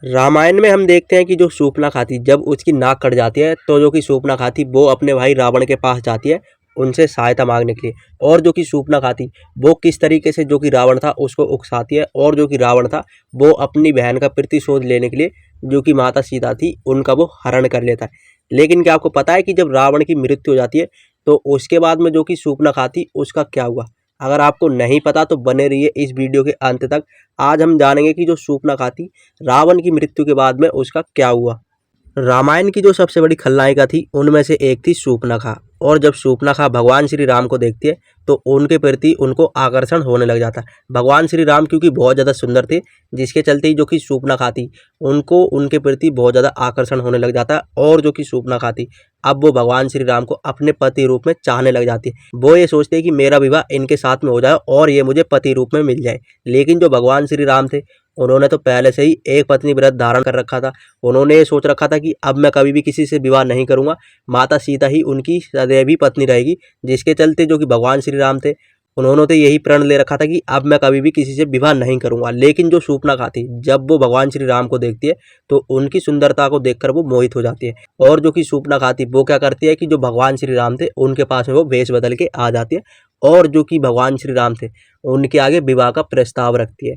रामायण में हम देखते हैं कि जो शूर्पणखा थी जब उसकी नाक कट जाती है तो जो कि शूर्पणखा थी वो अपने भाई रावण के पास जाती है उनसे सहायता मांगने के लिए। और जो कि शूर्पणखा थी वो किस तरीके से जो कि रावण था उसको उकसाती है, और जो कि रावण था वो अपनी बहन का प्रतिशोध लेने के लिए जो कि माता सीता थी उनका वो हरण कर लेता है। लेकिन क्या आपको पता है कि जब रावण की मृत्यु हो जाती है तो उसके बाद में जो कि शूर्पणखा थी उसका क्या हुआ? अगर आपको नहीं पता तो बने रहिए इस वीडियो के अंत तक। आज हम जानेंगे कि जो शूर्पणखा थी रावण की मृत्यु के बाद में उसका क्या हुआ। रामायण की जो सबसे बड़ी खलनायिका थी उनमें से एक थी शूर्पणखा। और जब शूर्पणखा भगवान श्री राम को देखती है तो उनके प्रति उनको आकर्षण होने लग जाता है। भगवान श्री राम क्योंकि बहुत ज़्यादा सुंदर थे, जिसके चलते ही जो कि शूर्पणखा थी उनको उनके प्रति बहुत ज़्यादा आकर्षण होने लग जाता है। और जो कि शूर्पणखा थी अब वो भगवान श्री राम को अपने पति रूप में चाहने लग जाती है। वो ये सोचते हैं कि मेरा विवाह इनके साथ में हो जाए और ये मुझे पति रूप में मिल जाए। लेकिन जो भगवान श्री राम थे उन्होंने तो पहले से ही एक पत्नी व्रत धारण कर रखा था। उन्होंने ये सोच रखा था कि अब मैं कभी भी किसी से विवाह नहीं करूंगा, माता सीता ही उनकी सदैवी पत्नी रहेगी। जिसके चलते जो कि भगवान श्री राम थे उन्होंने तो यही प्रण ले रखा था कि अब मैं कभी भी किसी से विवाह नहीं करूंगा। लेकिन जो शूर्पणखा थी जब वो भगवान श्री राम को देखती है तो उनकी सुंदरता को देखकर वो मोहित हो जाती है। और जो कि शूर्पणखा थी वो क्या करती है कि जो भगवान श्री राम थे उनके पास में वो वेश बदल के आ जाती है और जो कि भगवान श्री राम थे उनके आगे विवाह का प्रस्ताव रखती है।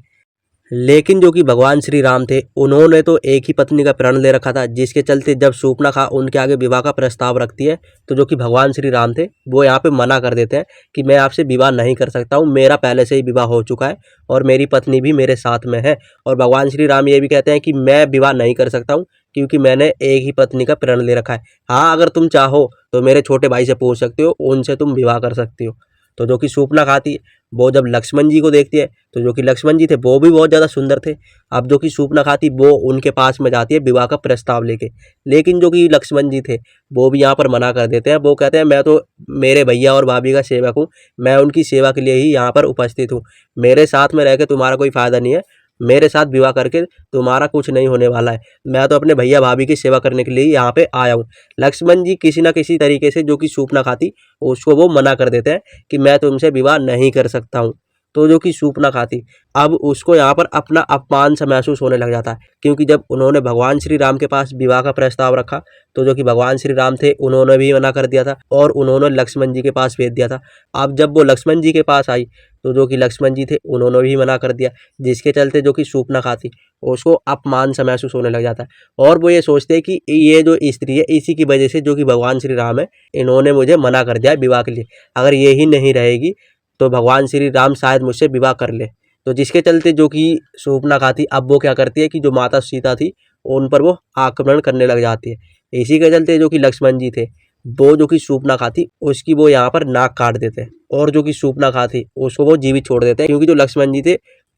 लेकिन जो कि भगवान श्री राम थे उन्होंने तो एक ही पत्नी का प्रण ले रखा था। जिसके चलते जब शूर्पणखा उनके आगे विवाह का प्रस्ताव रखती है तो जो कि भगवान श्री राम थे वो यहाँ पे मना कर देते हैं कि मैं आपसे विवाह नहीं कर सकता हूँ, मेरा पहले से ही विवाह हो चुका है और मेरी पत्नी भी मेरे साथ में है। और भगवान श्री राम ये भी कहते हैं कि मैं विवाह नहीं कर सकता हूँ क्योंकि मैंने एक ही पत्नी का प्रण ले रखा है। हाँ, अगर तुम चाहो तो मेरे छोटे भाई से पूछ सकते हो, उनसे तुम विवाह कर सकती हो। तो जो कि शूर्पणखा थी वो जब लक्ष्मण जी को देखती है तो जो कि लक्ष्मण जी थे वो भी बहुत ज़्यादा सुंदर थे। अब जो कि शूर्पणखा थी वो उनके पास में जाती है विवाह का प्रस्ताव लेके। लेकिन जो कि लक्ष्मण जी थे वो भी यहाँ पर मना कर देते हैं। वो कहते हैं मैं तो मेरे भैया और भाभी का सेवक हूँ, मैं उनकी सेवा के लिए ही यहाँ पर उपस्थित हूँ। मेरे साथ में रह के तुम्हारा कोई फ़ायदा नहीं है, मेरे साथ विवाह करके तुम्हारा कुछ नहीं होने वाला है। मैं तो अपने भैया भाभी की सेवा करने के लिए ही यहाँ पे आया हूँ। लक्ष्मण जी किसी ना किसी तरीके से जो कि शूर्पणखा थी उसको वो मना कर देते हैं कि मैं तुमसे विवाह नहीं कर सकता हूँ। तो जो कि शूर्पणखा थी अब उसको यहाँ पर अपना अपमान सा महसूस होने लग जाता है, क्योंकि जब उन्होंने भगवान श्री राम के पास विवाह का प्रस्ताव रखा तो जो कि भगवान श्री राम थे उन्होंने भी मना कर दिया था और उन्होंने लक्ष्मण जी के पास भेज दिया था। अब जब वो लक्ष्मण जी के पास आई तो जो कि लक्ष्मण जी थे उन्होंने भी मना कर दिया। जिसके चलते जो कि शूर्पणखा थी उसको अपमान सा महसूस होने लग जाता है और वो ये सोचते हैं कि ये जो स्त्री है इसी की वजह से जो कि भगवान श्री राम है इन्होंने मुझे मना कर दिया है विवाह के लिए। अगर ये ही नहीं रहेगी तो भगवान श्री राम शायद मुझसे विवाह कर ले। तो जिसके चलते जो कि शूर्पणखा थी अब वो क्या करती है कि जो माता सीता थी उन पर वो आक्रमण करने लग जाती है। इसी के चलते जो कि लक्ष्मण जी थे वो जो कि शूर्पणखा थी उसकी वो यहाँ पर नाक काट देते हैं और जो कि शूर्पणखा थी उसको वो जीवित छोड़ देते हैं, क्योंकि जो लक्ष्मण जी थे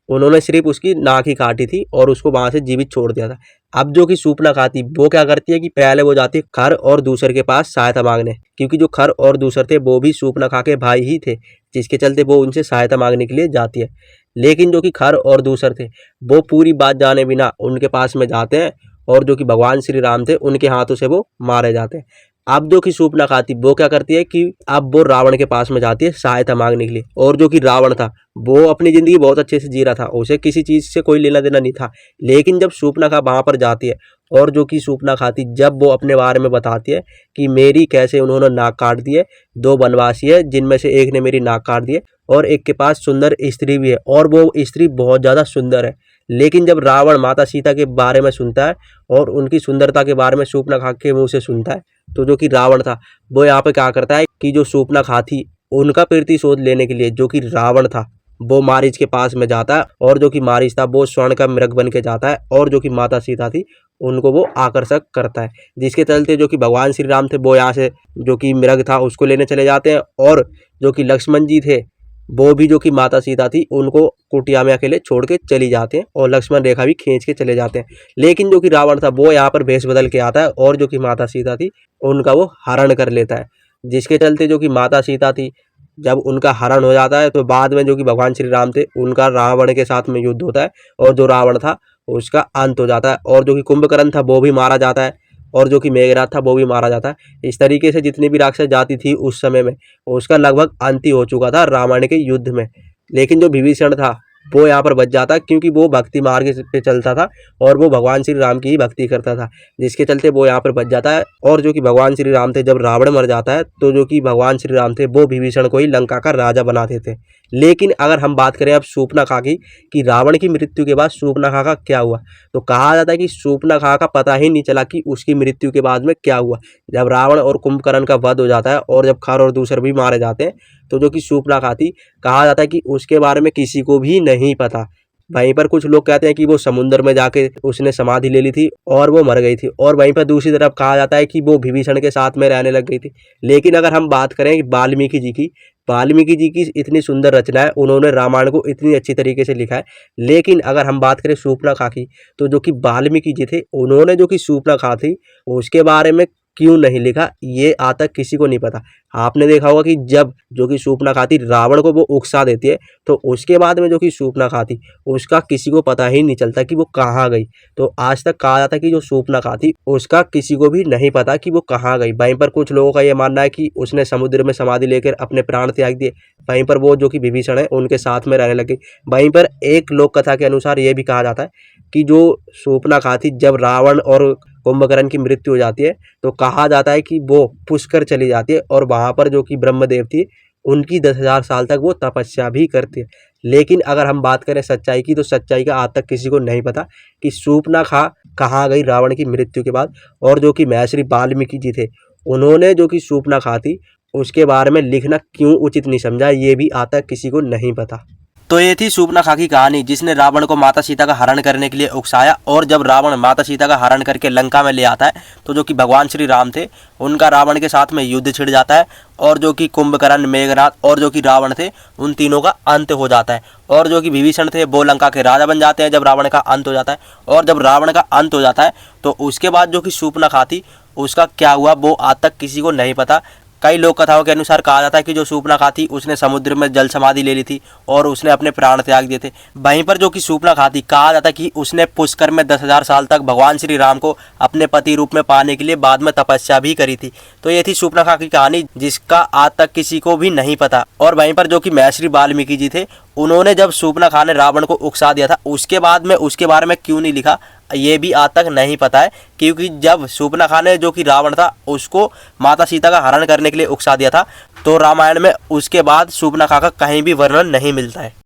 उन्होंने सिर्फ उसकी नाक ही काटी थी और उसको वहां से जीवित छोड़ दिया था। अब जो कि शूर्पणखा थी वो क्या करती है कि पहले वो जाती है खर और दूसर के पास सहायता मांगने, क्योंकि जो खर और दूसर थे वो भी शूर्पणखा के भाई ही थे। जिसके चलते वो उनसे सहायता मांगने के लिए जाती है। लेकिन जो कि खर और दूसर थे वो पूरी बात जाने बिना उनके पास में जाते हैं और जो कि भगवान श्री राम थे उनके हाथों से वो मारे जाते हैं। अब जो कि शूर्पणखा थी वो क्या करती है कि अब वो रावण के पास में जाती है सहायता मांगने के लिए। और जो कि रावण था वो अपनी जिंदगी बहुत अच्छे से जी रहा था, उसे किसी चीज से कोई लेना देना नहीं था। लेकिन जब शूर्पणखा वहां पर जाती है और जो कि शूर्पणखा थी जब वो अपने बारे में बताती है कि मेरी कैसे उन्होंने नाक काट दी है, दो वनवासी है जिनमें से एक ने मेरी नाक काट दी है और एक के पास सुंदर स्त्री भी है और वो स्त्री बहुत ज्यादा सुंदर है। लेकिन जब रावण माता सीता के बारे में सुनता है और उनकी सुंदरता के बारे में शूर्पणखा के मुंह से सुनता है तो जो कि रावण था वो यहाँ पे क्या करता है कि जो शूर्पणखा थी उनका प्रतिशोध लेने के लिए जो कि रावण था वो मारीच के पास में जाता है और जो कि मारीच था वो स्वर्ण का मृग बन के जाता है और जो कि माता सीता थी उनको वो आकर्षक करता है। जिसके चलते जो कि भगवान श्री राम थे वो यहाँ से जो कि मृग था उसको लेने चले जाते हैं और जो कि लक्ष्मण जी थे वो भी जो कि माता सीता थी उनको कुटिया में अकेले छोड़ के चली जाते हैं और लक्ष्मण रेखा भी खींच के चले जाते हैं। लेकिन जो कि रावण था वो यहाँ पर भेष बदल के आता है और जो कि माता सीता थी उनका वो हरण कर लेता है। जिसके चलते जो कि माता सीता थी जब उनका हरण हो जाता है तो बाद में जो कि भगवान श्री राम थे उनका रावण के साथ में युद्ध होता है और जो रावण था उसका अंत हो जाता है और जो कि कुंभकर्ण था वो भी मारा जाता है और जो कि मेघनाथ था वो भी मारा जाता है। इस तरीके से जितनी भी राक्षस जाति थी उस समय में उसका लगभग अंत ही हो चुका था रामायण के युद्ध में। लेकिन जो विभीषण था वो यहाँ पर बच जाता, क्योंकि वो भक्ति मार्ग पे चलता था और वो भगवान श्री राम की ही भक्ति करता था, जिसके चलते वो यहाँ पर बच जाता है। और जो कि भगवान श्री राम थे, जब रावण मर जाता है तो जो कि भगवान श्री राम थे वो विभीषण को ही लंका का राजा बना देते। लेकिन अगर हम बात करें अब शूर्पणखा की, कि रावण की मृत्यु के बाद शूर्पणखा का क्या हुआ, तो कहा जाता है कि शूर्पणखा का पता ही नहीं चला कि उसकी मृत्यु के बाद में क्या हुआ। जब रावण और कुंभकर्ण का वध हो जाता है और जब खर और दूसर भी मारे जाते हैं, तो जो कि शूर्पणखा थी, कहा जाता है कि उसके बारे में किसी को भी नहीं पता। वहीं पर कुछ लोग कहते हैं कि वो समुद्र में जाके उसने समाधि ले ली थी और वो मर गई थी, और वहीं पर दूसरी तरफ कहा जाता है कि वो विभीषण के साथ में रहने लग गई थी। लेकिन अगर हम बात करें वाल्मीकि जी की, वाल्मीकि जी की इतनी सुंदर रचना है, उन्होंने रामायण को इतनी अच्छी तरीके से लिखा है। लेकिन अगर हम बात करें शूर्पणखा की, तो जो कि वाल्मीकि जी थे, उन्होंने जो कि शूर्पणखा थी उसके बारे में क्यों नहीं लिखा, ये आज तक किसी को नहीं पता। आपने देखा होगा कि जब जो कि शूर्पणखा थी रावण को वो उकसा देती है, तो उसके बाद में जो कि शूर्पणखा थी उसका किसी को पता ही नहीं चलता कि वो कहाँ गई। तो आज तक कहा जाता है कि जो शूर्पणखा थी उसका किसी को भी नहीं पता कि वो कहाँ गई। वहीं पर कुछ लोगों का ये मानना है कि उसने समुद्र में समाधि लेकर अपने प्राण त्याग दिए, वहीं पर वो जो कि विभीषण है उनके साथ में रहने लगी। वहीं पर एक लोक कथा के अनुसार ये भी कहा जाता है कि जो शूर्पणखा थी, जब रावण और कुंभकर्ण की मृत्यु हो जाती है, तो कहा जाता है कि वो पुष्कर चली जाती है और वहाँ पर जो कि ब्रह्मदेव थी उनकी 10,000 साल तक वो तपस्या भी करती है। लेकिन अगर हम बात करें सच्चाई की, तो सच्चाई का आज तक किसी को नहीं पता कि शूर्पणखा कहाँ गई रावण की मृत्यु के बाद। और जो कि महर्षि वाल्मीकि जी थे, उन्होंने जो कि शूर्पणखा थी उसके बारे में लिखना क्यों उचित नहीं समझा, ये भी आज तक किसी को नहीं पता। तो ये थी शूर्पणखा की कहानी, जिसने रावण को माता सीता का हरण करने के लिए उकसाया। और जब रावण माता सीता का हरण करके लंका में ले आता है, तो जो कि भगवान श्री राम थे उनका रावण के साथ में युद्ध छिड़ जाता है, और जो कि कुंभकर्ण, मेघनाद और जो कि रावण थे उन तीनों का अंत हो जाता है। और जो कि विभीषण थे वो लंका के राजा बन जाते हैं जब रावण का अंत हो जाता है। और जब रावण का अंत हो जाता है तो उसके बाद जो कि शूर्पणखा थी उसका क्या हुआ वो आज तक किसी को नहीं पता। कई लोक कथाओं के अनुसार कहा जाता है कि जो शूर्पणखा थी उसने समुद्र में जल समाधि ले ली थी और उसने अपने प्राण त्याग दिए थे। वहीं पर जो कि शूर्पणखा थी, कहा जाता है कि उसने पुष्कर में 10,000 साल तक भगवान श्री राम को अपने पति रूप में पाने के लिए बाद में तपस्या भी करी थी। तो ये थी शूर्पणखा की कहानी, जिसका आज तक किसी को भी नहीं पता। और वहीं पर जो कि महर्षि वाल्मीकि जी थे, उन्होंने जब शूर्पणखा ने रावण को उकसा दिया था उसके बाद में उसके बारे में क्यों नहीं लिखा, ये भी आज तक नहीं पता है। क्योंकि जब शूर्पणखा ने जो कि रावण था उसको माता सीता का हरण करने के लिए उकसा दिया था, तो रामायण में उसके बाद शूर्पणखा का कहीं भी वर्णन नहीं मिलता है।